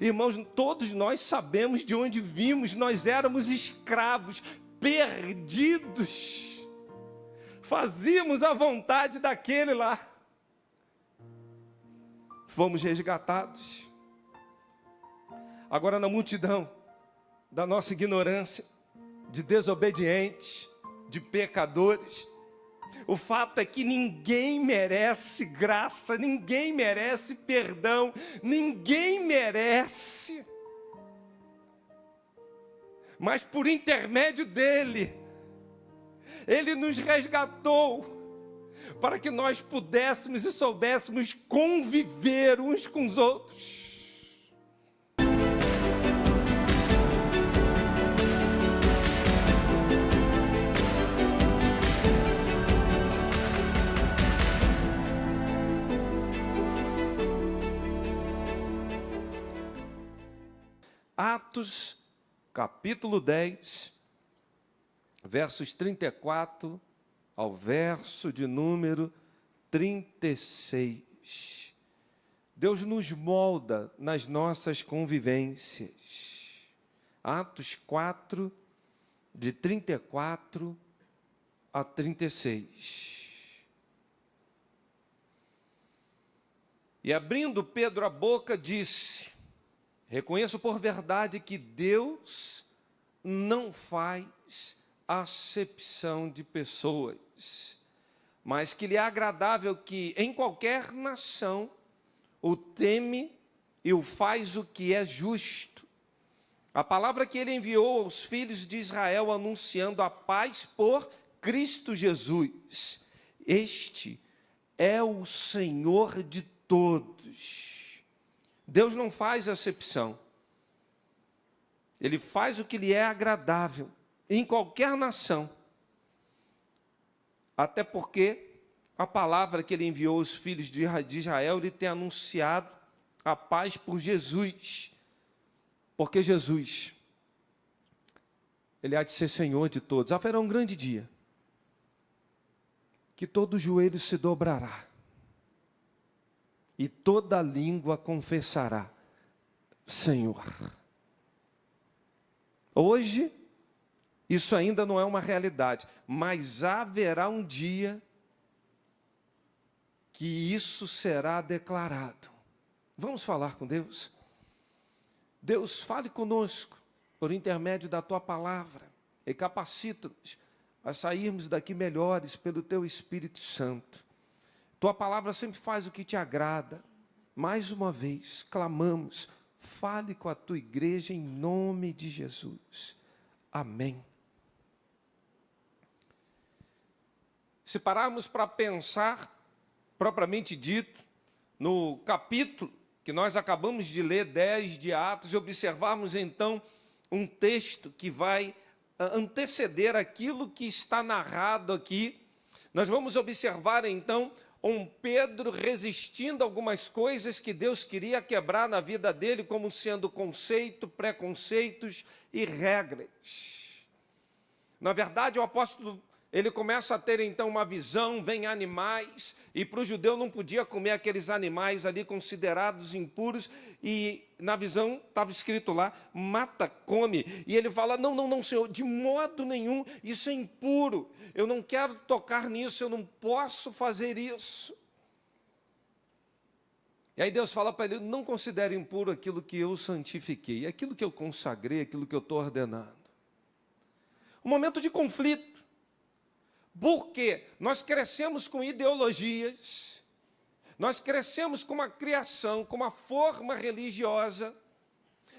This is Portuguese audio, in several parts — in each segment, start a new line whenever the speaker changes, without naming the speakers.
Irmãos, todos nós sabemos de onde vimos, nós éramos escravos, perdidos, fazíamos a vontade daquele lá, fomos resgatados. Agora, na multidão da nossa ignorância, de desobedientes, de pecadores, o fato é que ninguém merece graça, ninguém merece perdão, ninguém merece. Mas por intermédio dele, ele nos resgatou para que nós pudéssemos e soubéssemos conviver uns com os outros. Atos, capítulo 10, versos 34 ao verso de número 36. Deus nos molda nas nossas convivências. Atos 4, de 34 a 36. E abrindo Pedro a boca, disse: reconheço por verdade que Deus não faz acepção de pessoas, mas que lhe é agradável que em qualquer nação o teme e o faz o que é justo. A palavra que ele enviou aos filhos de Israel, anunciando a paz por Cristo Jesus. Este é o Senhor de todos. Deus não faz acepção. Ele faz o que lhe é agradável, em qualquer nação. Até porque a palavra que ele enviou aos filhos de Israel, ele tem anunciado a paz por Jesus. Porque Jesus, ele há de ser Senhor de todos. Haverá um grande dia, que todo joelho se dobrará, e toda língua confessará: Senhor. Hoje, isso ainda não é uma realidade, mas haverá um dia que isso será declarado. Vamos falar com Deus? Deus, fale conosco por intermédio da Tua palavra e capacita-nos a sairmos daqui melhores pelo Teu Espírito Santo. Tua palavra sempre faz o que te agrada. Mais uma vez, clamamos, fale com a Tua igreja em nome de Jesus. Amém. Se pararmos para pensar, propriamente dito, no capítulo que nós acabamos de ler, 10 de Atos, e observarmos então um texto que vai anteceder aquilo que está narrado aqui, nós vamos observar então um Pedro resistindo a algumas coisas que Deus queria quebrar na vida dele, como sendo conceito, preconceitos e regras. Na verdade, o apóstolo, ele começa a ter então uma visão, vem animais, e para o judeu não podia comer aqueles animais ali considerados impuros, e na visão estava escrito lá, mata, come, e ele fala, não, Senhor, de modo nenhum, isso é impuro, eu não quero tocar nisso, eu não posso fazer isso. E aí Deus fala para ele, não considere impuro aquilo que eu santifiquei, aquilo que eu consagrei, aquilo que eu estou ordenando. Um momento de conflito, porque nós crescemos com ideologias, nós crescemos com uma criação, com uma forma religiosa,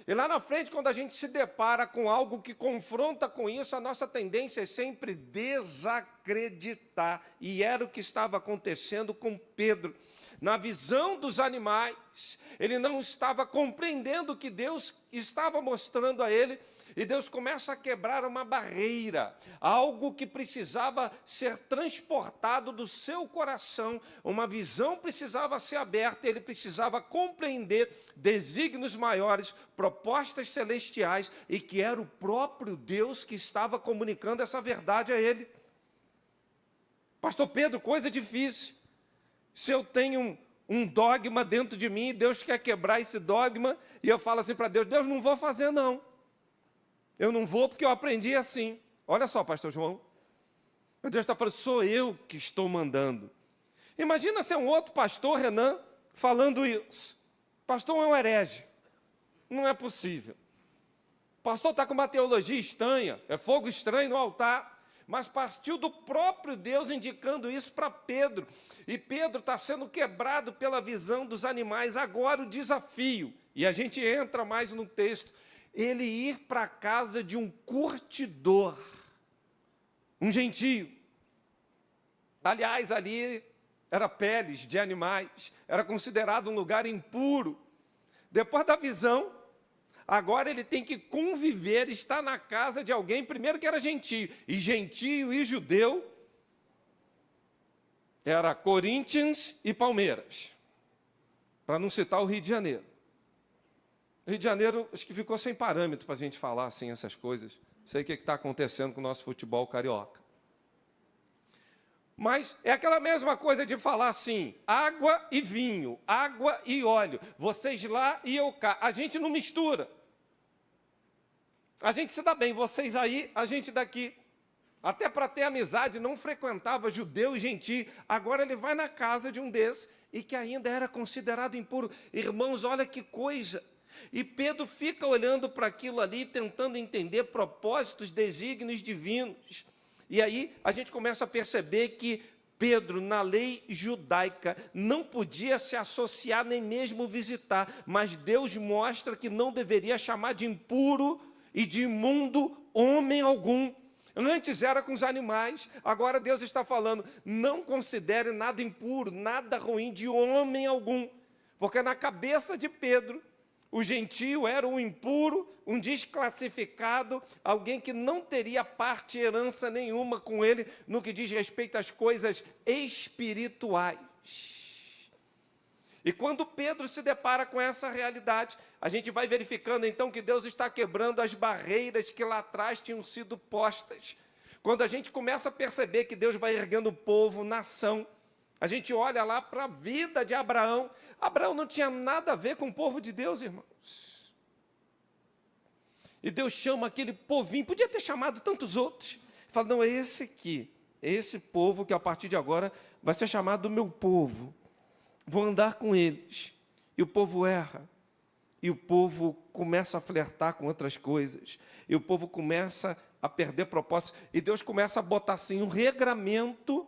e lá na frente, quando a gente se depara com algo que confronta com isso, a nossa tendência é sempre desacreditar, e era o que estava acontecendo com Pedro. Na visão dos animais, ele não estava compreendendo o que Deus estava mostrando a ele, e Deus começa a quebrar uma barreira, algo que precisava ser transportado do seu coração, uma visão precisava ser aberta, ele precisava compreender desígnios maiores, propostas celestiais, e que era o próprio Deus que estava comunicando essa verdade a ele. Pastor Pedro, coisa difícil. Se eu tenho um dogma dentro de mim, e Deus quer quebrar esse dogma, e eu falo assim para Deus, Deus, não vou fazer não. Eu não vou porque eu aprendi assim. Olha só, pastor João. Deus está falando, sou eu que estou mandando. Imagina ser um outro pastor, Renan, falando isso. Pastor é um herege. Não é possível. O pastor está com uma teologia estranha, é fogo estranho no altar, mas partiu do próprio Deus indicando isso para Pedro. E Pedro está sendo quebrado pela visão dos animais. Agora o desafio, e a gente entra mais no texto, ele ir para a casa de um curtidor, um gentio. Aliás, ali era peles de animais, era considerado um lugar impuro. Depois da visão, agora ele tem que conviver, estar na casa de alguém, primeiro que era gentio e judeu, era Corinthians e Palmeiras, para não citar o Rio de Janeiro. O Rio de Janeiro, acho que ficou sem parâmetro para a gente falar assim essas coisas. Sei o que está acontecendo com o nosso futebol carioca. Mas é aquela mesma coisa de falar assim, água e vinho, água e óleo, vocês lá e eu cá. A gente não mistura. A gente se dá bem, vocês aí, a gente daqui. Até para ter amizade, não frequentava judeu e gentio. Agora ele vai na casa de um desses e que ainda era considerado impuro. Irmãos, olha que coisa. E Pedro fica olhando para aquilo ali, tentando entender propósitos, desígnios divinos. E aí a gente começa a perceber que Pedro, na lei judaica, não podia se associar nem mesmo visitar, mas Deus mostra que não deveria chamar de impuro e de imundo homem algum. Antes era com os animais, agora Deus está falando, não considere nada impuro, nada ruim de homem algum, porque na cabeça de Pedro, o gentio era um impuro, um desclassificado, alguém que não teria parte e herança nenhuma com ele no que diz respeito às coisas espirituais. E quando Pedro se depara com essa realidade, a gente vai verificando então que Deus está quebrando as barreiras que lá atrás tinham sido postas. Quando a gente começa a perceber que Deus vai erguendo povo, nação, a gente olha lá para a vida de Abraão. Abraão não tinha nada a ver com o povo de Deus, irmãos. E Deus chama aquele povinho, podia ter chamado tantos outros. Fala, não, é esse aqui, é esse povo que a partir de agora vai ser chamado do meu povo. Vou andar com eles. E o povo erra. E o povo começa a flertar com outras coisas. E o povo começa a perder propósito. E Deus começa a botar assim um regramento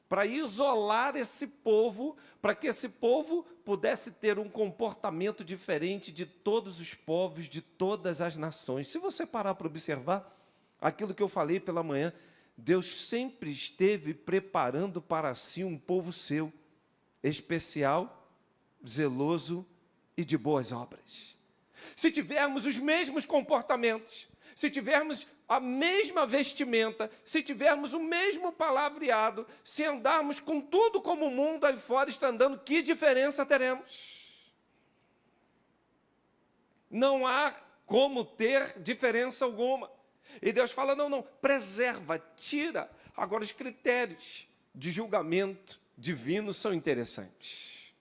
para isolar esse povo, para que esse povo pudesse ter um comportamento diferente de todos os povos, de todas as nações. Se você parar para observar aquilo que eu falei pela manhã, Deus sempre esteve preparando para si um povo seu, especial, zeloso e de boas obras. Se tivermos os mesmos comportamentos, se tivermos a mesma vestimenta, se tivermos o mesmo palavreado, se andarmos com tudo como o mundo aí fora está andando, que diferença teremos? Não há como ter diferença alguma. E Deus fala, não, não, preserva, tira. Agora os critérios de julgamento divino são interessantes.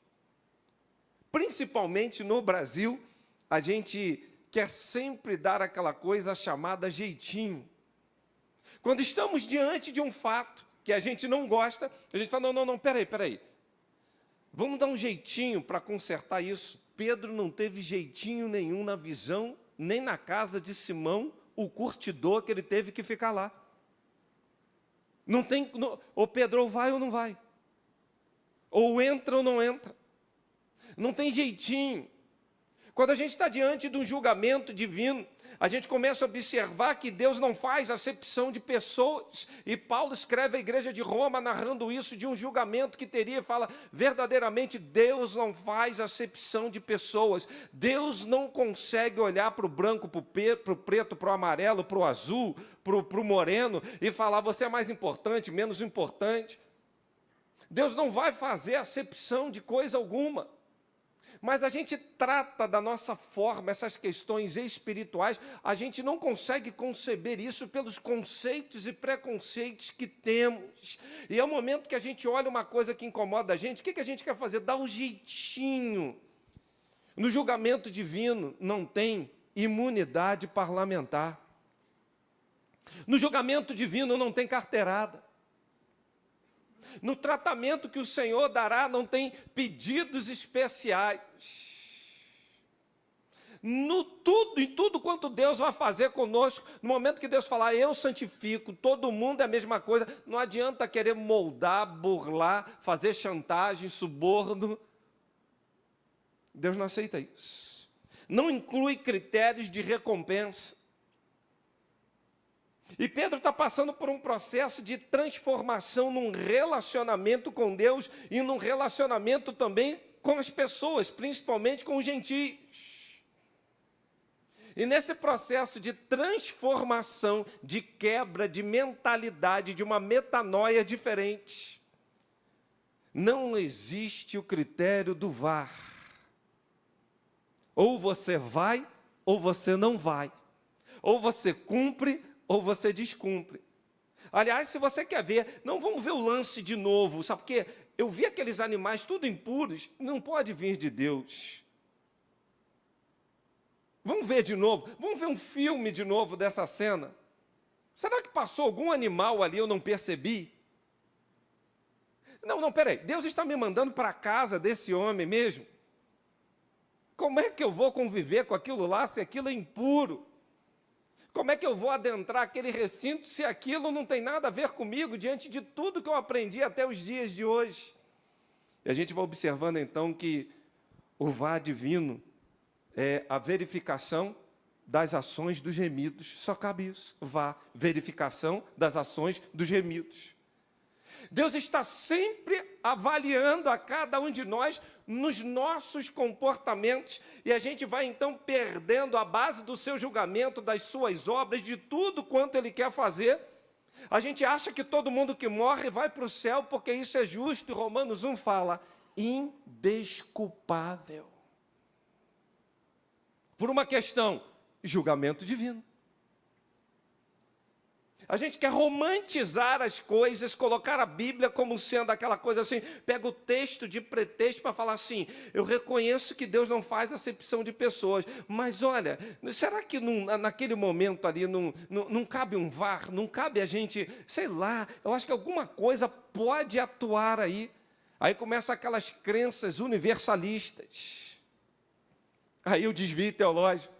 Principalmente no Brasil, a gente quer sempre dar aquela coisa chamada jeitinho. Quando estamos diante de um fato que a gente não gosta, a gente fala, não, peraí. Vamos dar um jeitinho para consertar isso. Pedro não teve jeitinho nenhum na visão, nem na casa de Simão, o curtidor que ele teve que ficar lá. Não tem, ou Pedro ou vai ou não vai. Ou entra ou não entra. Não tem jeitinho. Quando a gente está diante de um julgamento divino, a gente começa a observar que Deus não faz acepção de pessoas. E Paulo escreve à igreja de Roma, narrando isso de um julgamento que teria, fala, verdadeiramente Deus não faz acepção de pessoas. Deus não consegue olhar para o branco, para o preto, para o amarelo, para o azul, para o moreno, e falar, você é mais importante, menos importante. Deus não vai fazer acepção de coisa alguma. Mas a gente trata da nossa forma, essas questões espirituais, a gente não consegue conceber isso pelos conceitos e preconceitos que temos. E é o momento que a gente olha uma coisa que incomoda a gente, o que a gente quer fazer? Dar um jeitinho. No julgamento divino não tem imunidade parlamentar. No julgamento divino não tem carteirada. No tratamento que o Senhor dará, não tem pedidos especiais. Em tudo quanto Deus vai fazer conosco, no momento que Deus falar, eu santifico, todo mundo é a mesma coisa, não adianta querer moldar, burlar, fazer chantagem, suborno. Deus não aceita isso. Não inclui critérios de recompensa. E Pedro está passando por um processo de transformação num relacionamento com Deus e num relacionamento também com as pessoas, principalmente com os gentios. E nesse processo de transformação, de quebra de mentalidade, de uma metanoia diferente, não existe o critério do VAR. Ou você vai, ou você não vai. Ou você cumpre, ou você descumpre. Aliás, se você quer ver, não vamos ver o lance de novo, sabe por quê? Eu vi aqueles animais tudo impuros, não pode vir de Deus. Vamos ver de novo, vamos ver um filme de novo dessa cena. Será que passou algum animal ali, eu não percebi? Não, peraí, Deus está me mandando para a casa desse homem mesmo? Como é que eu vou conviver com aquilo lá se aquilo é impuro? Como é que eu vou adentrar aquele recinto se aquilo não tem nada a ver comigo, diante de tudo que eu aprendi até os dias de hoje? E a gente vai observando, então, que o VAR divino é a verificação das ações dos gemidos. Só cabe isso, VAR, verificação das ações dos gemidos. Deus está sempre avaliando a cada um de nós nos nossos comportamentos, e a gente vai então perdendo a base do seu julgamento, das suas obras, de tudo quanto Ele quer fazer. A gente acha que todo mundo que morre vai para o céu, porque isso é justo, e Romanos 1 fala, indesculpável. Por uma questão, julgamento divino. A gente quer romantizar as coisas, colocar a Bíblia como sendo aquela coisa assim, pega o texto de pretexto para falar assim, eu reconheço que Deus não faz acepção de pessoas, mas olha, será que naquele momento ali não cabe um VAR, não cabe a gente, sei lá, eu acho que alguma coisa pode atuar aí. Aí começam aquelas crenças universalistas. Aí o desvio teológico.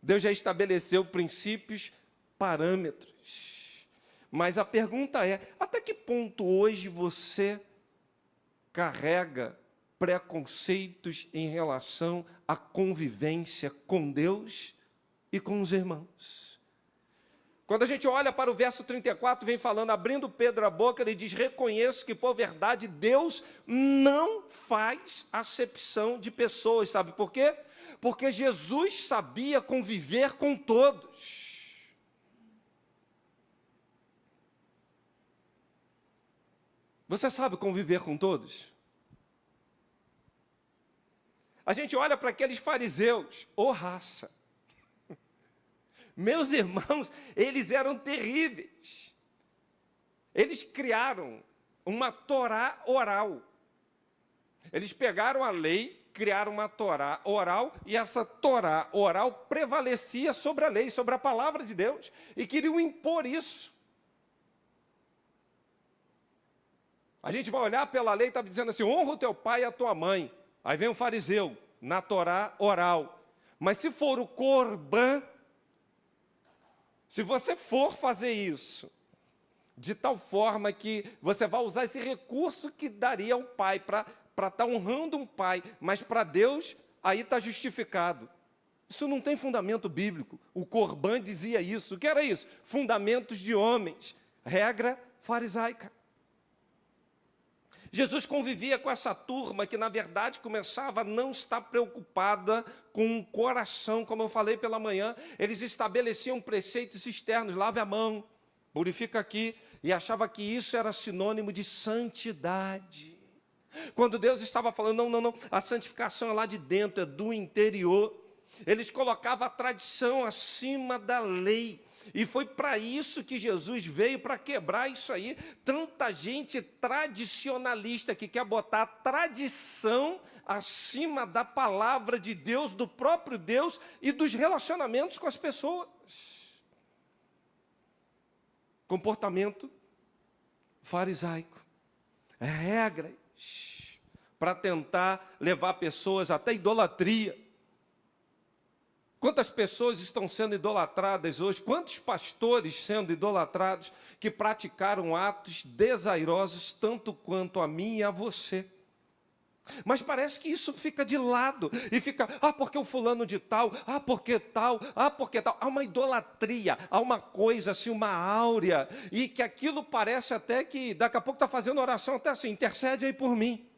Deus já estabeleceu princípios, parâmetros. Mas a pergunta é, até que ponto hoje você carrega preconceitos em relação à convivência com Deus e com os irmãos? Quando a gente olha para o verso 34, vem falando, abrindo Pedro a boca, ele diz, reconheço que por verdade Deus não faz acepção de pessoas, sabe por quê? Porque Jesus sabia conviver com todos. Você sabe conviver com todos? A gente olha para aqueles fariseus, ô raça. Meus irmãos, eles eram terríveis. Eles criaram uma Torá oral. Eles pegaram a lei, criaram uma Torá oral, e essa Torá oral prevalecia sobre a lei, sobre a palavra de Deus, e queriam impor isso. A gente vai olhar pela lei, estava dizendo assim, honra o teu pai e a tua mãe. Aí vem o fariseu, na Torá oral. Mas se for o Corban, se você for fazer isso, de tal forma que você vai usar esse recurso que daria ao pai, para estar honrando um pai, mas para Deus, aí está justificado. Isso não tem fundamento bíblico. O Corban dizia isso. O que era isso? Fundamentos de homens. Regra farisaica. Jesus convivia com essa turma que, na verdade, começava a não estar preocupada com o coração, como eu falei pela manhã. Eles estabeleciam preceitos externos, lave a mão, purifica aqui, e achava que isso era sinônimo de santidade. Quando Deus estava falando, não, a santificação é lá de dentro, é do interior. Eles colocavam a tradição acima da lei. E foi para isso que Jesus veio, para quebrar isso aí. Tanta gente tradicionalista que quer botar a tradição acima da palavra de Deus, do próprio Deus e dos relacionamentos com as pessoas. Comportamento farisaico. Regras para tentar levar pessoas até idolatria. Quantas pessoas estão sendo idolatradas hoje? Quantos pastores sendo idolatrados que praticaram atos desairosos tanto quanto a mim e a você? Mas parece que isso fica de lado e fica, porque o fulano de tal, porque tal, porque tal. Há uma idolatria, há uma coisa assim, uma áurea, e que aquilo parece até que daqui a pouco está fazendo oração até assim, intercede aí por mim.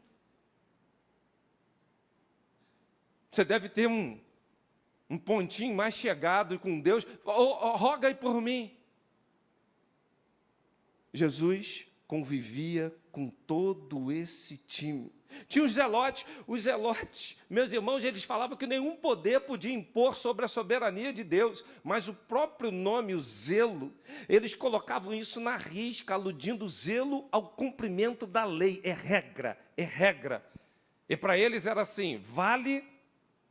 Você deve ter um pontinho mais chegado com Deus, roga aí por mim. Jesus convivia com todo esse time. Tinha os zelotes, meus irmãos, eles falavam que nenhum poder podia impor sobre a soberania de Deus, mas o próprio nome, o zelo, eles colocavam isso na risca, aludindo o zelo ao cumprimento da lei, é regra. E para eles era assim, vale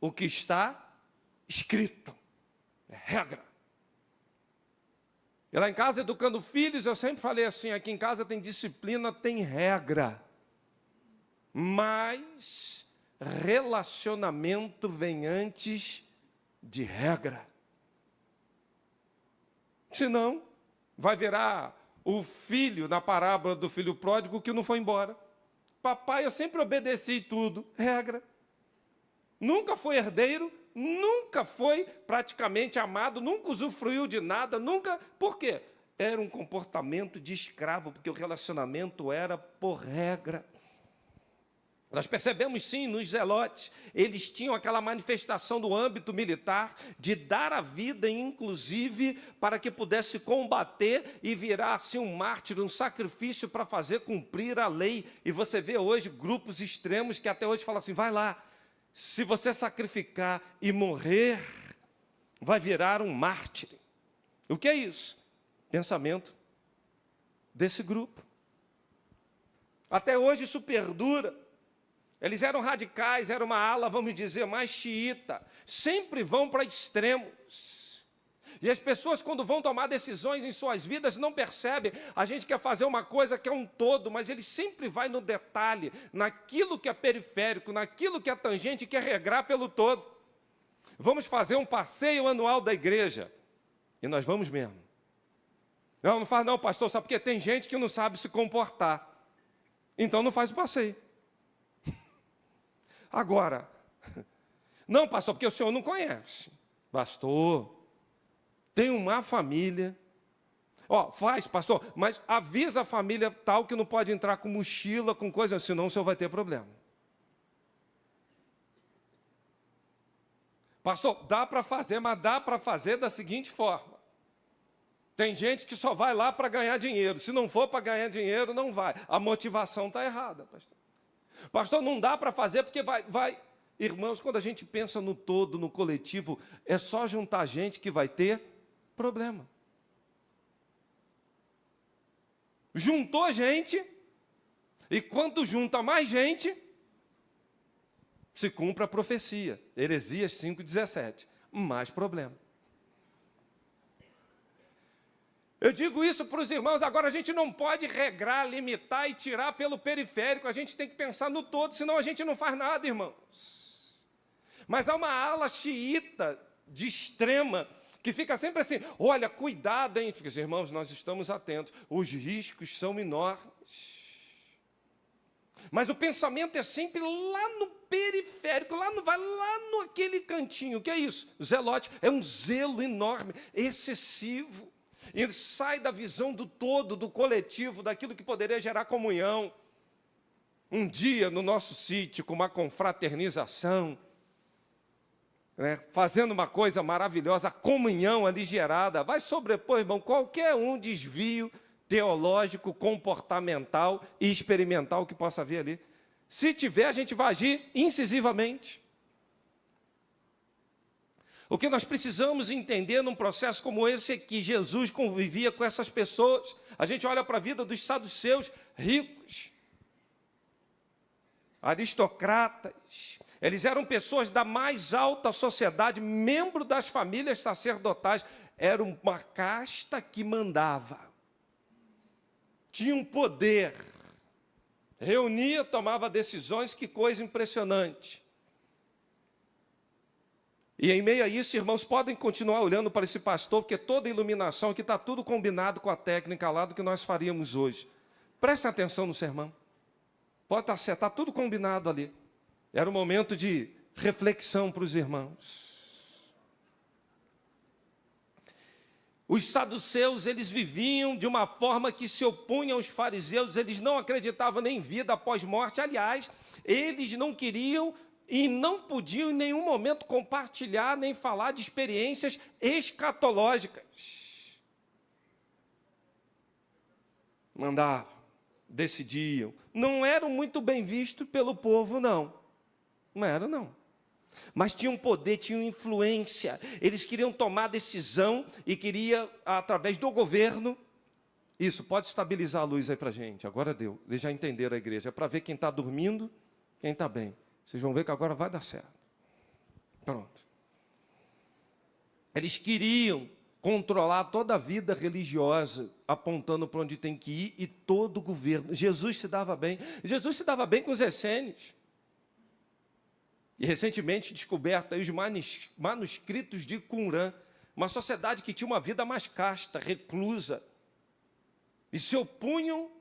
o que está escrito, é regra. E lá em casa, educando filhos, eu sempre falei assim, aqui em casa tem disciplina, tem regra. Mas relacionamento vem antes de regra. Senão, vai virar o filho, na parábola do filho pródigo, que não foi embora. Papai, eu sempre obedeci tudo, regra. Nunca foi herdeiro, nunca foi praticamente amado, nunca usufruiu de nada, nunca... Por quê? Era um comportamento de escravo, porque o relacionamento era por regra. Nós percebemos sim nos zelotes, eles tinham aquela manifestação do âmbito militar, de dar a vida, inclusive, para que pudesse combater e virar assim um mártir, um sacrifício para fazer cumprir a lei. E você vê hoje grupos extremos que até hoje falam assim, vai lá, se você sacrificar e morrer, vai virar um mártir. O que é isso? Pensamento desse grupo. Até hoje isso perdura. Eles eram radicais, era uma ala, vamos dizer, mais xiita. Sempre vão para extremos. E as pessoas, quando vão tomar decisões em suas vidas, não percebem. A gente quer fazer uma coisa que é um todo, mas ele sempre vai no detalhe, naquilo que é periférico, naquilo que é tangente, e quer regrar pelo todo. Vamos fazer um passeio anual da igreja. E nós vamos mesmo. Não faz não, pastor, sabe porque tem gente que não sabe se comportar. Então não faz o passeio. Agora, não, pastor, porque o senhor não conhece. Pastor, tem uma família. Faz, pastor, mas avisa a família tal que não pode entrar com mochila, com coisa, senão o senhor vai ter problema. Pastor, dá para fazer, mas dá para fazer da seguinte forma. Tem gente que só vai lá para ganhar dinheiro. Se não for para ganhar dinheiro, não vai. A motivação está errada, pastor. Pastor, não dá para fazer porque vai... Irmãos, quando a gente pensa no todo, no coletivo, é só juntar gente que vai ter problema. Juntou gente, e quando junta mais gente, se cumpre a profecia. Heresias 5,17. Mais problema. Eu digo isso para os irmãos, agora a gente não pode regrar, limitar e tirar pelo periférico, a gente tem que pensar no todo, senão a gente não faz nada, irmãos. Mas há uma ala xiita de extrema, que fica sempre assim, olha, cuidado, hein? Fica assim, irmãos, nós estamos atentos, os riscos são enormes. Mas o pensamento é sempre lá no periférico, vai lá no aquele cantinho, o que é isso? O zelote é um zelo enorme, excessivo. Ele sai da visão do todo, do coletivo, daquilo que poderia gerar comunhão. Um dia, no nosso sítio, com uma confraternização, fazendo uma coisa maravilhosa, a comunhão ali gerada, vai sobrepor, irmão, qualquer desvio teológico, comportamental e experimental que possa haver ali. Se tiver, a gente vai agir incisivamente. O que nós precisamos entender num processo como esse é que Jesus convivia com essas pessoas. A gente olha para a vida dos saduceus, ricos, aristocratas. Eles eram pessoas da mais alta sociedade, membros das famílias sacerdotais. Era uma casta que mandava. Tinha um poder. Reunia, tomava decisões, que coisa impressionante. E em meio a isso, irmãos, podem continuar olhando para esse pastor, porque toda iluminação aqui está tudo combinado com a técnica lá do que nós faríamos hoje. Prestem atenção no sermão. Pode estar certo, está tudo combinado ali. Era um momento de reflexão para os irmãos. Os saduceus, eles viviam de uma forma que se opunha aos fariseus, eles não acreditavam nem em vida após morte. Aliás, eles não queriam e não podiam em nenhum momento compartilhar nem falar de experiências escatológicas. Mandavam, decidiam. Não eram muito bem vistos pelo povo, não. Não eram, não. Mas tinham poder, tinham influência. Eles queriam tomar decisão e queriam, através do governo, isso, pode estabilizar a luz aí para a gente. Agora deu. Eles já entenderam a igreja. É para ver quem está dormindo, quem está bem. Vocês vão ver que agora vai dar certo. Pronto. Eles queriam controlar toda a vida religiosa, apontando para onde tem que ir, e todo o governo. Jesus se dava bem. Jesus se dava bem com os essênios. E recentemente descoberto aí os manuscritos de Qumran, uma sociedade que tinha uma vida mais casta, reclusa, e se opunham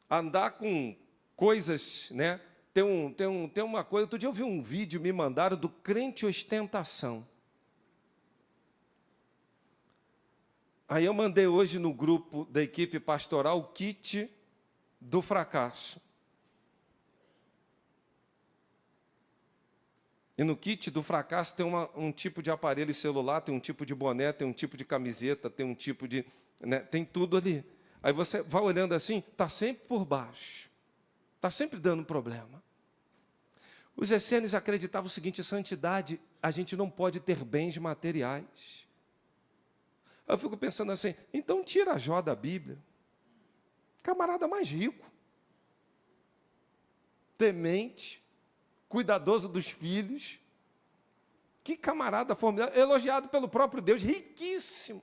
a andar com coisas, né? Tem uma coisa, outro dia eu vi um vídeo, me mandaram, do crente ostentação. Aí eu mandei hoje no grupo da equipe pastoral o kit do fracasso. E no kit do fracasso tem um tipo de aparelho celular, tem um tipo de boné, tem um tipo de camiseta, tem um tipo de... né, tem tudo ali. Aí você vai olhando assim, está sempre por baixo. Está sempre dando problema. Os essênios acreditavam o seguinte: santidade, a gente não pode ter bens materiais. Eu fico pensando assim, então tira Jó da Bíblia. Camarada mais rico, temente, cuidadoso dos filhos. Que camarada formidável, elogiado pelo próprio Deus, riquíssimo.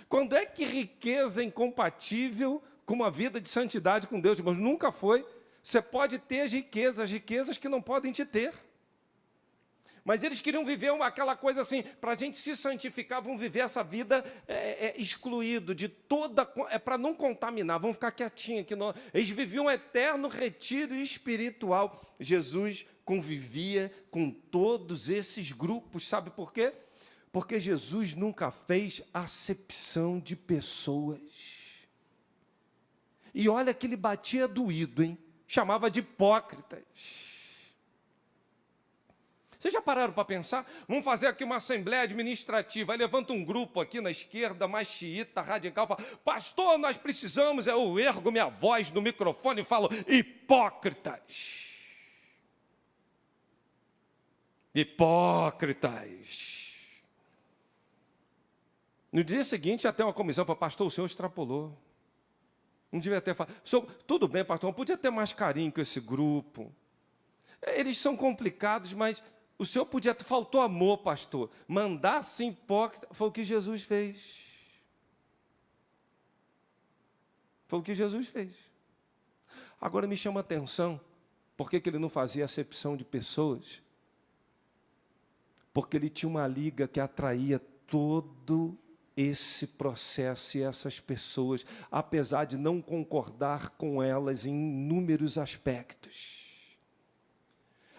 Quando é que riqueza é incompatível com uma vida de santidade com Deus, irmãos? Nunca foi. Você pode ter as riquezas que não podem te ter. Mas eles queriam viver aquela coisa assim, para a gente se santificar, vão viver essa vida excluído de toda... para não contaminar, vão ficar quietinhos aqui. Eles viviam um eterno retiro espiritual. Jesus convivia com todos esses grupos, sabe por quê? Porque Jesus nunca fez acepção de pessoas. E olha que ele batia doído, hein? Chamava de hipócritas. Vocês já pararam para pensar? Vamos fazer aqui uma assembleia administrativa. Aí levanta um grupo aqui na esquerda, mais xiita, radical, fala: pastor, nós precisamos... Eu ergo minha voz no microfone e falo: hipócritas. Hipócritas. No dia seguinte, até uma comissão falou: pastor, o senhor extrapolou. Não devia ter falado. Tudo bem, pastor, não podia ter mais carinho com esse grupo. Eles são complicados, mas o senhor podia ter... Faltou amor, pastor. Mandar-se hipócrita, foi o que Jesus fez. Foi o que Jesus fez. Agora me chama a atenção, por que ele não fazia acepção de pessoas? Porque ele tinha uma liga que atraía todo esse processo e essas pessoas, apesar de não concordar com elas em inúmeros aspectos.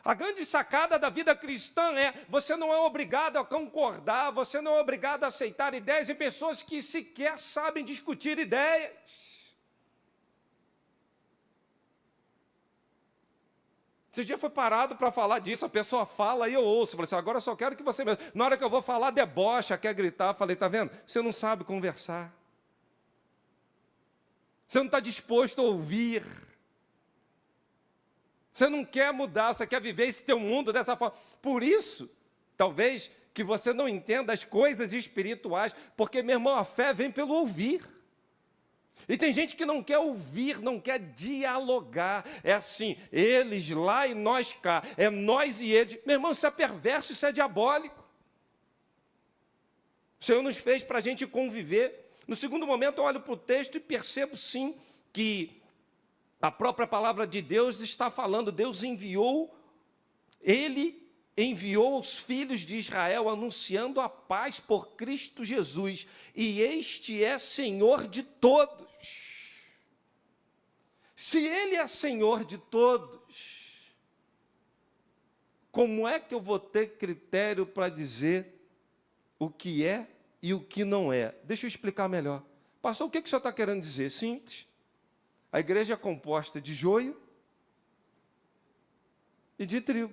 A grande sacada da vida cristã é: você não é obrigado a concordar, você não é obrigado a aceitar ideias e pessoas que sequer sabem discutir ideias. Esse dia foi parado para falar disso, a pessoa fala e eu ouço. Eu falei assim: agora eu só quero que você... Na hora que eu vou falar, debocha, quer gritar. Eu falei: está vendo? Você não sabe conversar. Você não está disposto a ouvir. Você não quer mudar, você quer viver esse teu mundo dessa forma. Por isso, talvez, que você não entenda as coisas espirituais, porque, meu irmão, a fé vem pelo ouvir. E tem gente que não quer ouvir, não quer dialogar. É assim, eles lá e nós cá. É nós e eles. Meu irmão, isso é perverso, isso é diabólico. O Senhor nos fez para a gente conviver. No segundo momento, eu olho para o texto e percebo, sim, que a própria palavra de Deus está falando. Deus Ele enviou os filhos de Israel anunciando a paz por Cristo Jesus, e este é Senhor de todos. Se Ele é Senhor de todos, como é que eu vou ter critério para dizer o que é e o que não é? Deixa eu explicar melhor. Pastor, o que o senhor está querendo dizer? Simples. A igreja é composta de joio e de trigo.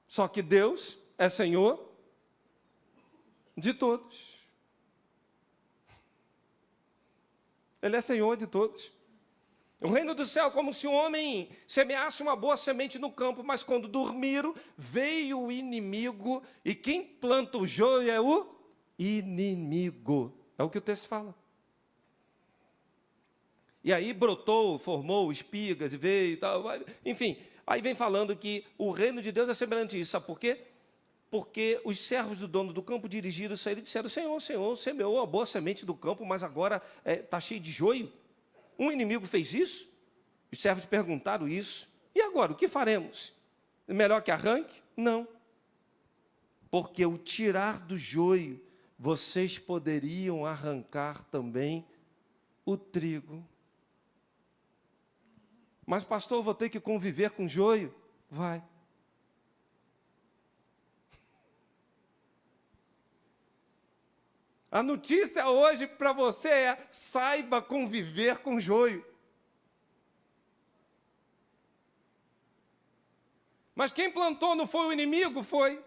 Só que Deus é Senhor de todos. Ele é Senhor de todos. O reino do céu é como se um homem semeasse uma boa semente no campo, mas quando dormiram, veio o inimigo, e quem planta o joio é o inimigo. É o que o texto fala. E aí brotou, formou espigas e veio e tal. Enfim, aí vem falando que o reino de Deus é semelhante a isso. Sabe por quê? Porque os servos do dono do campo dirigiram isso a ele e disseram: Senhor, Senhor, semeou a boa semente do campo, mas agora está cheio de joio. Um inimigo fez isso? Os servos perguntaram isso. E agora, o que faremos? É melhor que arranque? Não. Porque o tirar do joio, vocês poderiam arrancar também o trigo. Mas, pastor, eu vou ter que conviver com joio? Vai. A notícia hoje para você é: saiba conviver com joio. Mas quem plantou não foi o inimigo? Foi.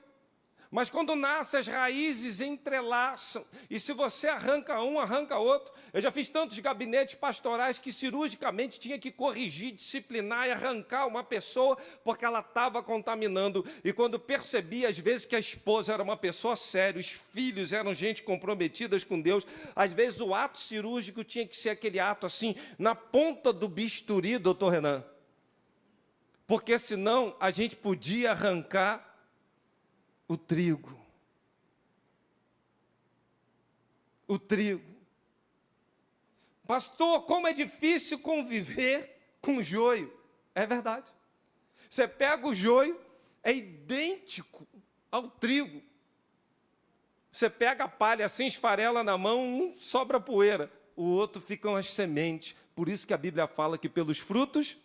Mas quando nasce, as raízes entrelaçam. E se você arranca um, arranca outro. Eu já fiz tantos gabinetes pastorais que cirurgicamente tinha que corrigir, disciplinar e arrancar uma pessoa porque ela estava contaminando. E quando percebi, às vezes, que a esposa era uma pessoa séria, os filhos eram gente comprometidas com Deus, às vezes o ato cirúrgico tinha que ser aquele ato assim, na ponta do bisturi, doutor Renan. Porque senão a gente podia arrancar o trigo. O trigo. Pastor, como é difícil conviver com o joio. É verdade. Você pega o joio, é idêntico ao trigo. Você pega a palha assim, esfarela na mão, um sobra poeira, o outro ficam as sementes. Por isso que a Bíblia fala que pelos frutos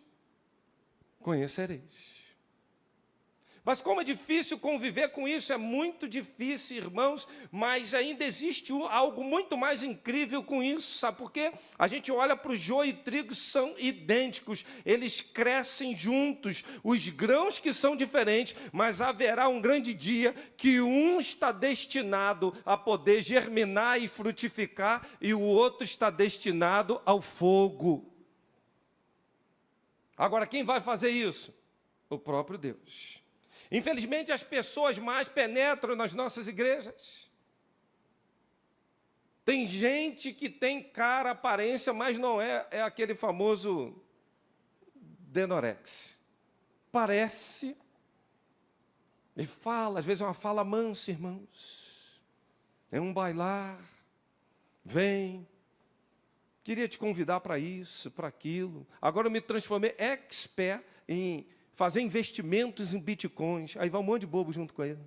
conhecereis. Mas como é difícil conviver com isso, é muito difícil, irmãos, mas ainda existe algo muito mais incrível com isso, sabe por quê? A gente olha para o joio e trigo, são idênticos, eles crescem juntos, os grãos que são diferentes, mas haverá um grande dia que um está destinado a poder germinar e frutificar, e o outro está destinado ao fogo. Agora, quem vai fazer isso? O próprio Deus. Infelizmente, as pessoas mais penetram nas nossas igrejas. Tem gente que tem cara, aparência, mas não é aquele famoso denorex. Parece, e fala, às vezes é uma fala mansa, irmãos. É um bailar, vem, queria te convidar para isso, para aquilo. Agora eu me transformei expert em fazer investimentos em bitcoins. Aí vai um monte de bobo junto com ele.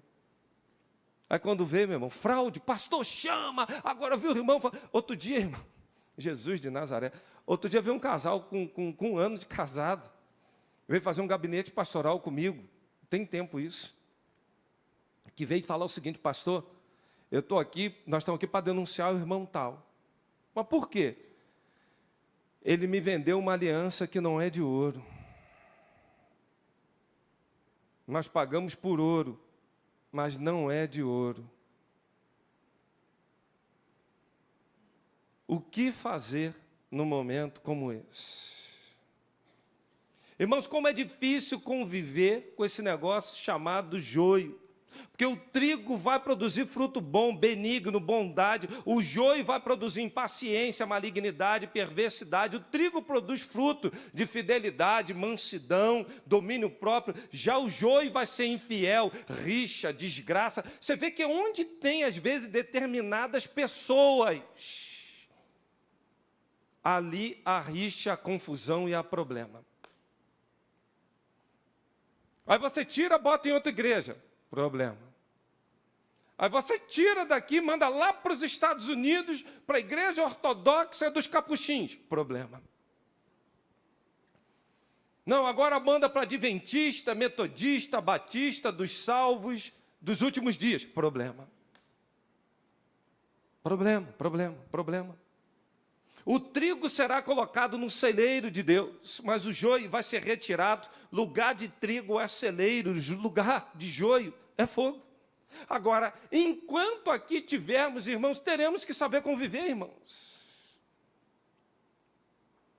Aí quando vê, meu irmão, fraude, pastor chama, agora viu o irmão. Outro dia, irmão, Jesus de Nazaré, outro dia veio um casal com 1 ano de casado, veio fazer um gabinete pastoral comigo, tem tempo isso, que veio falar o seguinte: pastor, nós estamos aqui para denunciar o irmão tal. Mas por quê? Ele me vendeu uma aliança que não é de ouro. Nós pagamos por ouro, mas não é de ouro. O que fazer num momento como esse? Irmãos, como é difícil conviver com esse negócio chamado joio. Porque o trigo vai produzir fruto bom, benigno, bondade. O joio vai produzir impaciência, malignidade, perversidade. O trigo produz fruto de fidelidade, mansidão, domínio próprio. Já o joio vai ser infiel, rixa, desgraça. Você vê que onde tem, às vezes, determinadas pessoas, ali há rixa, a confusão e há problema. Aí você tira, bota em outra igreja. Problema. Aí você tira daqui, manda lá para os Estados Unidos, para a igreja ortodoxa dos capuchinhos. Problema. Não, agora manda para adventista, metodista, batista, dos salvos, dos últimos dias. Problema. Problema. O trigo será colocado no celeiro de Deus, mas o joio vai ser retirado. Lugar de trigo é celeiro, lugar de joio é fogo. Agora, enquanto aqui tivermos, irmãos, teremos que saber conviver, irmãos.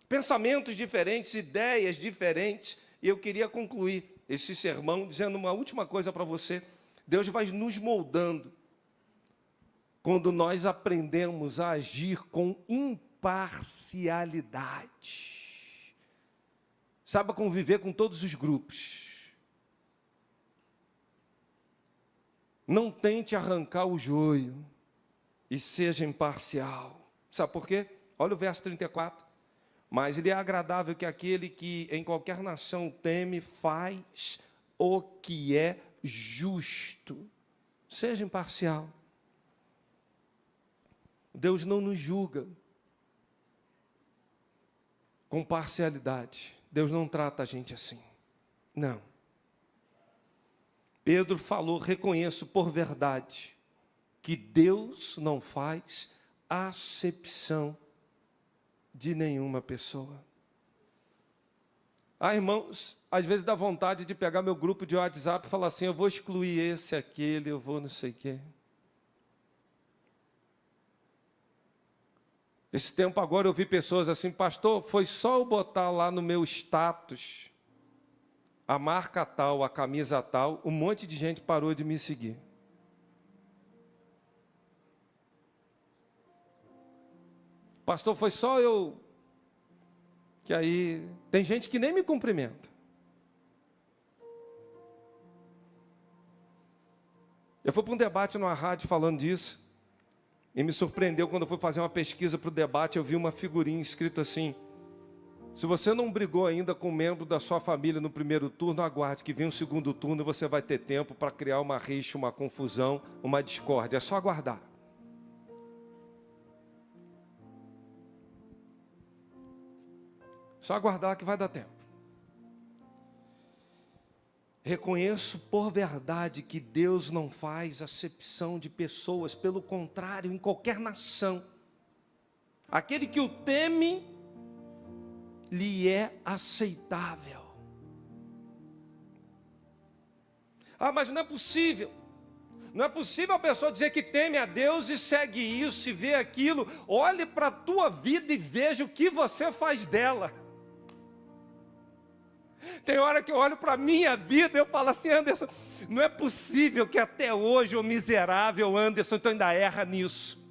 Pensamentos diferentes, ideias diferentes. E eu queria concluir esse sermão dizendo uma última coisa para você. Deus vai nos moldando quando nós aprendemos a agir com imparcialidade. Saiba conviver com todos os grupos. Não tente arrancar o joio e seja imparcial. Sabe por quê? Olha o verso 34. Mas ele é agradável que aquele que em qualquer nação teme faz o que é justo. Seja imparcial. Deus não nos julga com parcialidade. Deus não trata a gente assim. Não. Pedro falou, reconheço por verdade, que Deus não faz acepção de nenhuma pessoa. Irmãos, às vezes dá vontade de pegar meu grupo de WhatsApp e falar assim, eu vou excluir esse, aquele, eu vou não sei o quê. Esse tempo agora eu vi pessoas assim, pastor, foi só eu botar lá no meu status a marca tal, a camisa tal, um monte de gente parou de me seguir. Pastor, foi só eu... Que aí, tem gente que nem me cumprimenta. Eu fui para um debate numa rádio falando disso, e me surpreendeu quando eu fui fazer uma pesquisa para o debate, eu vi uma figurinha escrito assim, se você não brigou ainda com um membro da sua família no primeiro turno, aguarde que vem um segundo turno e você vai ter tempo para criar uma rixa, uma confusão, uma discórdia. É só aguardar. Só aguardar que vai dar tempo. Reconheço por verdade que Deus não faz acepção de pessoas, pelo contrário, em qualquer nação. Aquele que o teme lhe é aceitável. Mas não é possível. Não é possível a pessoa dizer que teme a Deus e segue isso e vê aquilo. Olhe para a tua vida e veja o que você faz dela. Tem hora que eu olho para a minha vida e eu falo assim, Anderson, não é possível que até hoje o miserável Anderson então ainda erra nisso.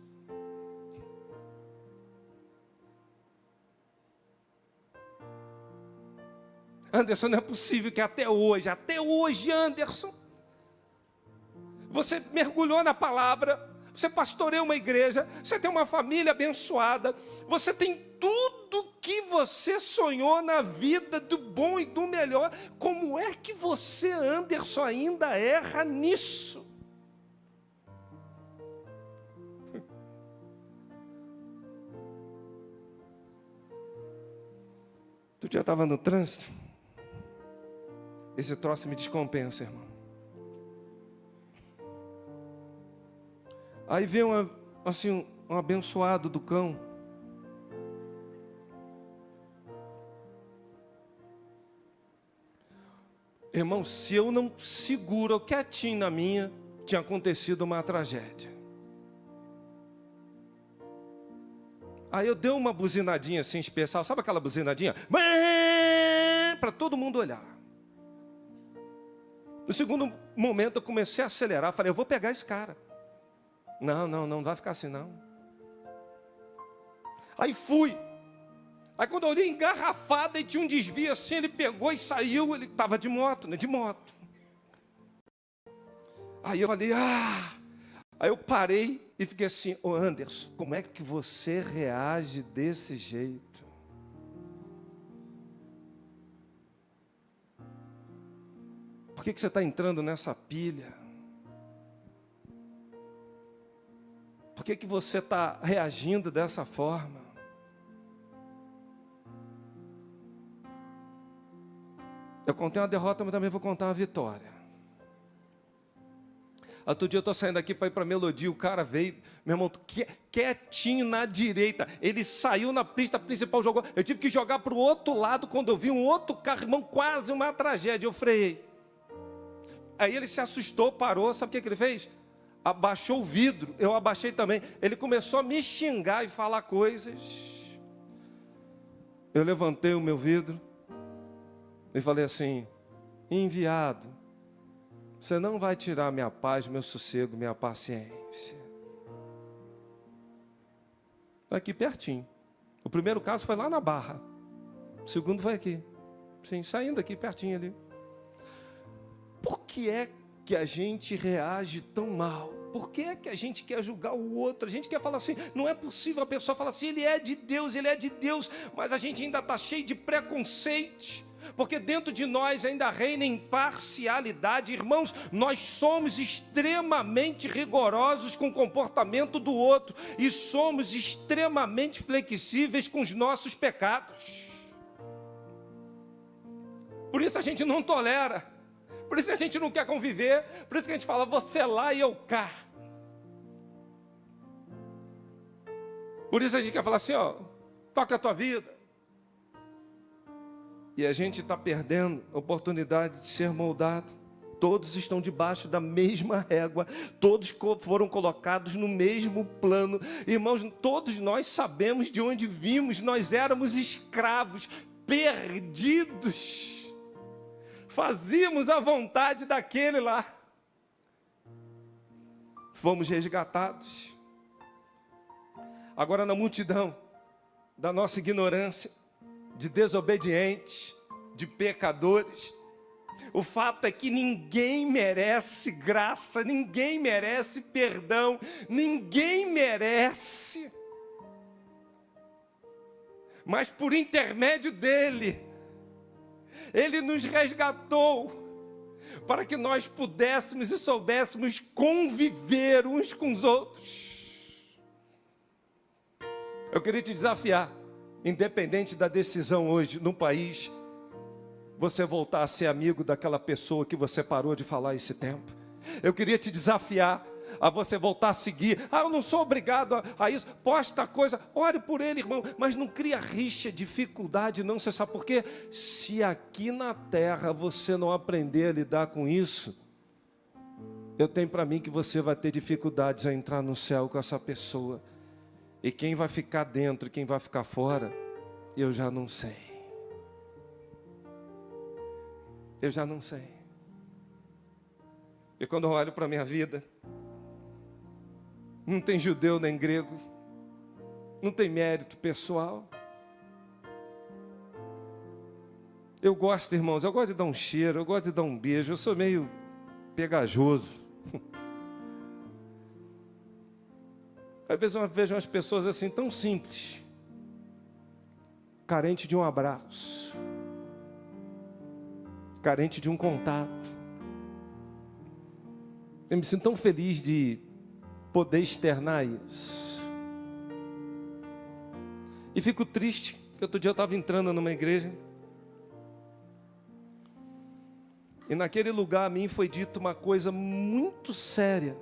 Anderson, não é possível que até hoje, Anderson, você mergulhou na palavra, você pastoreia uma igreja, você tem uma família abençoada, você tem tudo que você sonhou na vida, do bom e do melhor. Como é que você, Anderson, ainda erra nisso? Outro dia eu estava no trânsito. Esse troço me descompensa, irmão. Aí vem um abençoado do cão. Irmão, se eu não seguro quietinho na minha, tinha acontecido uma tragédia. Aí eu dei uma buzinadinha assim especial, sabe aquela buzinadinha? para todo mundo olhar. No segundo momento eu comecei a acelerar, falei, eu vou pegar esse cara. Não vai ficar assim não. Aí fui. Aí quando eu olhei engarrafada e tinha um desvio assim, ele pegou e saiu, ele estava de moto, né? De moto. Aí eu falei, Aí eu parei e fiquei assim, ô Anderson, como é que você reage desse jeito? Por que você está entrando nessa pilha? Por que você está reagindo dessa forma? Eu contei uma derrota, mas também vou contar uma vitória. Outro dia eu estou saindo aqui para ir para a Melodia, o cara veio, meu irmão, quietinho na direita, ele saiu na pista principal, jogou, eu tive que jogar para o outro lado, quando eu vi um outro carro, irmão, quase uma tragédia, eu freiei. Aí ele se assustou, parou, sabe o que ele fez? Abaixou o vidro, eu abaixei também, ele começou a me xingar e falar coisas. Eu levantei o meu vidro e falei assim, enviado, você não vai tirar minha paz, meu sossego, minha paciência. Está aqui pertinho. O primeiro caso foi lá na Barra. O segundo foi aqui. Sim, saindo aqui pertinho ali. Por que é que a gente reage tão mal? Por que é que a gente quer julgar o outro? A gente quer falar assim, não é possível, a pessoa fala assim, ele é de Deus, mas a gente ainda está cheio de preconceitos. Porque dentro de nós ainda reina imparcialidade. Irmãos, nós somos extremamente rigorosos com o comportamento do outro. E somos extremamente flexíveis com os nossos pecados. Por isso a gente não tolera. Por isso a gente não quer conviver. Por isso que a gente fala, você lá e eu cá. Por isso a gente quer falar assim, ó, toca a tua vida. E a gente está perdendo a oportunidade de ser moldado. Todos estão debaixo da mesma régua. Todos foram colocados no mesmo plano. Irmãos, todos nós sabemos de onde vimos. Nós éramos escravos, perdidos. Fazíamos a vontade daquele lá. Fomos resgatados. Agora na multidão da nossa ignorância, de desobedientes, de pecadores, o fato é que ninguém merece graça, ninguém merece perdão, ninguém merece. Mas por intermédio dele, ele nos resgatou, para que nós pudéssemos e soubéssemos conviver uns com os outros. Eu queria te desafiar, independente da decisão hoje no país, você voltar a ser amigo daquela pessoa que você parou de falar esse tempo. Eu queria te desafiar a você voltar a seguir. Eu não sou obrigado a isso. Posta coisa, ore por ele, irmão, mas não cria rixa, dificuldade, não. Você sabe por quê? Se aqui na terra você não aprender a lidar com isso, eu tenho para mim que você vai ter dificuldades a entrar no céu com essa pessoa. E quem vai ficar dentro e quem vai ficar fora, eu já não sei. Eu já não sei. E quando eu olho para a minha vida, não tem judeu nem grego, não tem mérito pessoal. Eu gosto, irmãos, eu gosto de dar um cheiro, eu gosto de dar um beijo, eu sou meio pegajoso. Às vezes eu vejo umas pessoas assim tão simples, carente de um abraço, carente de um contato. Eu me sinto tão feliz de poder externar isso. E fico triste, que outro dia eu estava entrando numa igreja, e naquele lugar a mim foi dito uma coisa muito séria,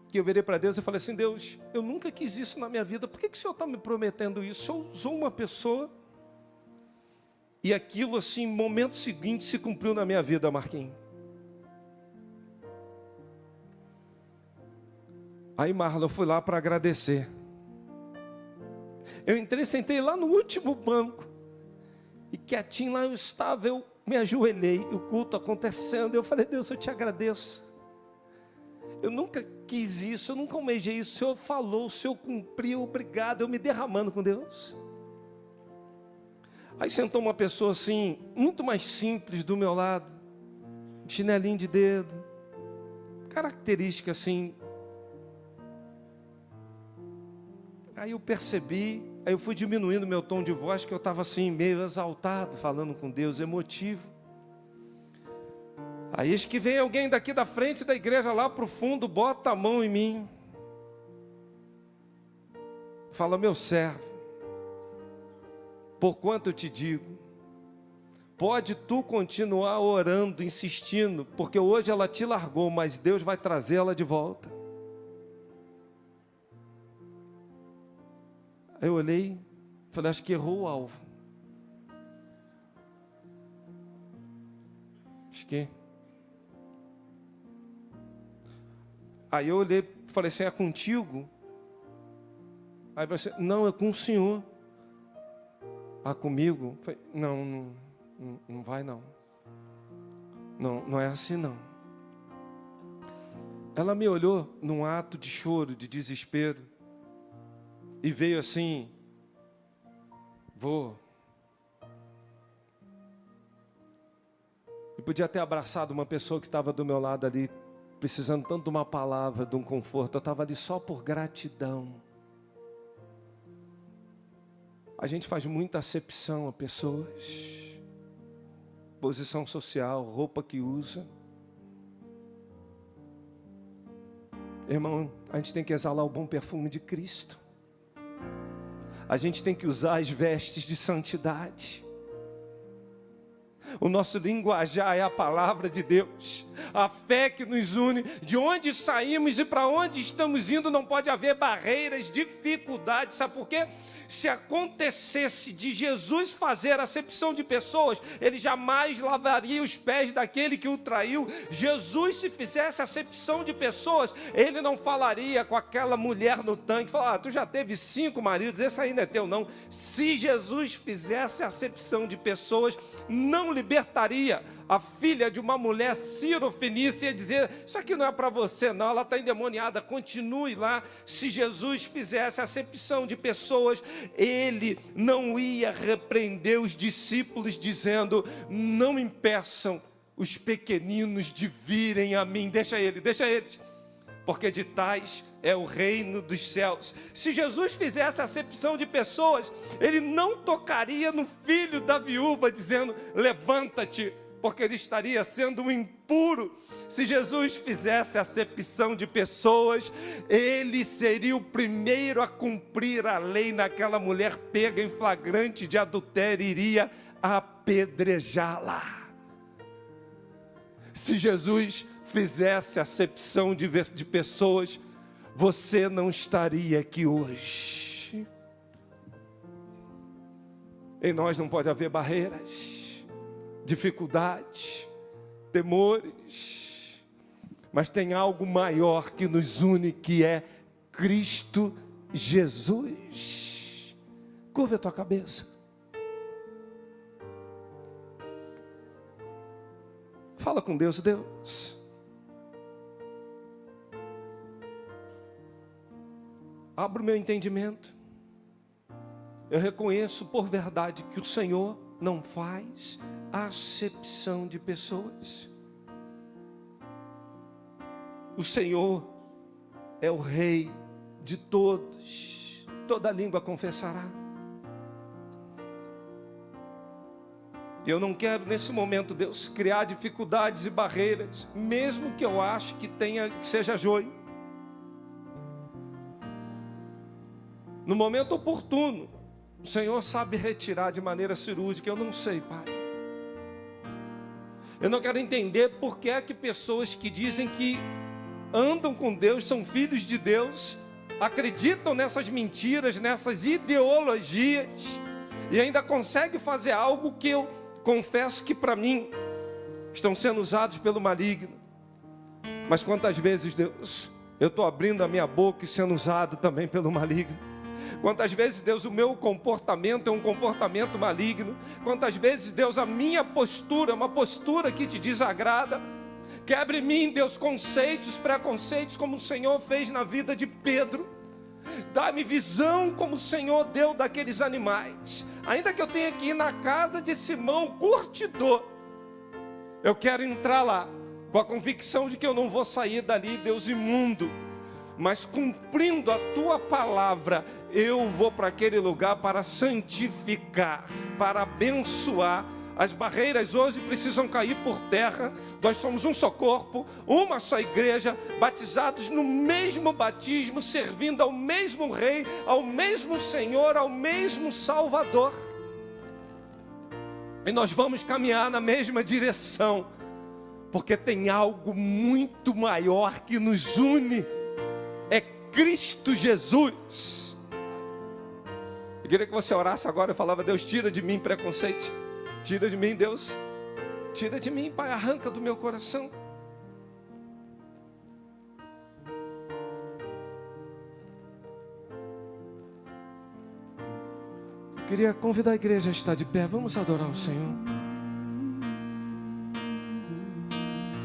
que eu virei para Deus e falei assim, Deus, eu nunca quis isso na minha vida, por que o Senhor está me prometendo isso? O Senhor usou uma pessoa, e aquilo assim, no momento seguinte se cumpriu na minha vida, Marquinhos. Aí, Marlon, eu fui lá para agradecer. Eu entrei, sentei lá no último banco. E quietinho lá eu estava, eu me ajoelhei, o culto acontecendo, eu falei: Deus, eu te agradeço. Eu nunca quis isso, eu nunca almejei isso. O Senhor falou, o Senhor cumpriu, obrigado. Eu me derramando com Deus. Aí sentou uma pessoa assim, muito mais simples do meu lado, chinelinho de dedo, característica assim. Aí eu percebi, aí eu fui diminuindo meu tom de voz, que eu estava assim, meio exaltado, falando com Deus, emotivo. Aí eis que vem alguém daqui da frente da igreja, lá para o fundo, bota a mão em mim. Fala: meu servo, porquanto eu te digo, pode tu continuar orando, insistindo, porque hoje ela te largou, mas Deus vai trazê-la de volta. Aí eu olhei, falei: acho que errou o alvo. Acho que... Aí eu olhei, falei assim: é contigo? Aí você: não, é com o senhor. Ah, comigo? Falei: não vai não. Não é assim não. Ela me olhou num ato de choro, de desespero, e veio assim: vou. Eu podia ter abraçado uma pessoa que estava do meu lado ali, precisando tanto de uma palavra, de um conforto. Eu estava ali só por gratidão. A gente faz muita acepção a pessoas, posição social, roupa que usa. Irmão, a gente tem que exalar o bom perfume de Cristo. A gente tem que usar as vestes de santidade. O nosso linguajar é a palavra de Deus, a fé que nos une. De onde saímos e para onde estamos indo, não pode haver barreiras, dificuldades. Sabe por quê? Se acontecesse de Jesus fazer acepção de pessoas, ele jamais lavaria os pés daquele que o traiu. Jesus, se fizesse acepção de pessoas, ele não falaria com aquela mulher no tanque, falar: tu já teve 5 maridos, esse aí não é teu não. Se Jesus fizesse acepção de pessoas, não libertaria a filha de uma mulher cirofenícia e dizer: isso aqui não é para você não, ela está endemoniada, continue lá. Se Jesus fizesse acepção de pessoas, ele não ia repreender os discípulos dizendo: não impeçam os pequeninos de virem a mim. Deixa eles, porque de tais é o reino dos céus. Se Jesus fizesse acepção de pessoas, ele não tocaria no filho da viúva dizendo: levanta-te, porque ele estaria sendo um impuro. Se Jesus fizesse acepção de pessoas, ele seria o primeiro a cumprir a lei naquela mulher pega em flagrante de adultério, iria apedrejá-la. Se Jesus fizesse acepção de pessoas, você não estaria aqui hoje. Em nós não pode haver barreiras, dificuldades, temores, mas tem algo maior que nos une, que é Cristo Jesus. Curva a tua cabeça. Fala com Deus. Deus, abra o meu entendimento. Eu reconheço por verdade que o Senhor não faz acepção de pessoas. O Senhor é o Rei de todos, toda língua confessará. Eu não quero nesse momento, Deus, criar dificuldades e barreiras, mesmo que eu ache que seja joio. No momento oportuno, o Senhor sabe retirar de maneira cirúrgica. Eu não sei, Pai. Eu não quero entender por que é que pessoas que dizem que andam com Deus, são filhos de Deus, acreditam nessas mentiras, nessas ideologias, e ainda conseguem fazer algo que eu confesso que para mim estão sendo usados pelo maligno. Mas quantas vezes, Deus, eu estou abrindo a minha boca e sendo usado também pelo maligno. Quantas vezes, Deus, o meu comportamento é um comportamento maligno. Quantas vezes, Deus, a minha postura é uma postura que te desagrada. Quebre em mim, Deus, conceitos, preconceitos, como o Senhor fez na vida de Pedro. Dá-me visão como o Senhor deu daqueles animais. Ainda que eu tenha que ir na casa de Simão, curtidor, eu quero entrar lá, com a convicção de que eu não vou sair dali, Deus, imundo. Mas cumprindo a tua palavra, eu vou para aquele lugar para santificar, para abençoar. As barreiras hoje precisam cair por terra. Nós somos um só corpo, uma só igreja, batizados no mesmo batismo, servindo ao mesmo Rei, ao mesmo Senhor, ao mesmo Salvador. E nós vamos caminhar na mesma direção, porque tem algo muito maior que nos une. É Cristo Jesus. Eu queria que você orasse agora e falava: Deus, tira de mim preconceito. Tira de mim, Deus. Tira de mim, Pai, arranca do meu coração. Eu queria convidar a igreja a estar de pé. Vamos adorar o Senhor.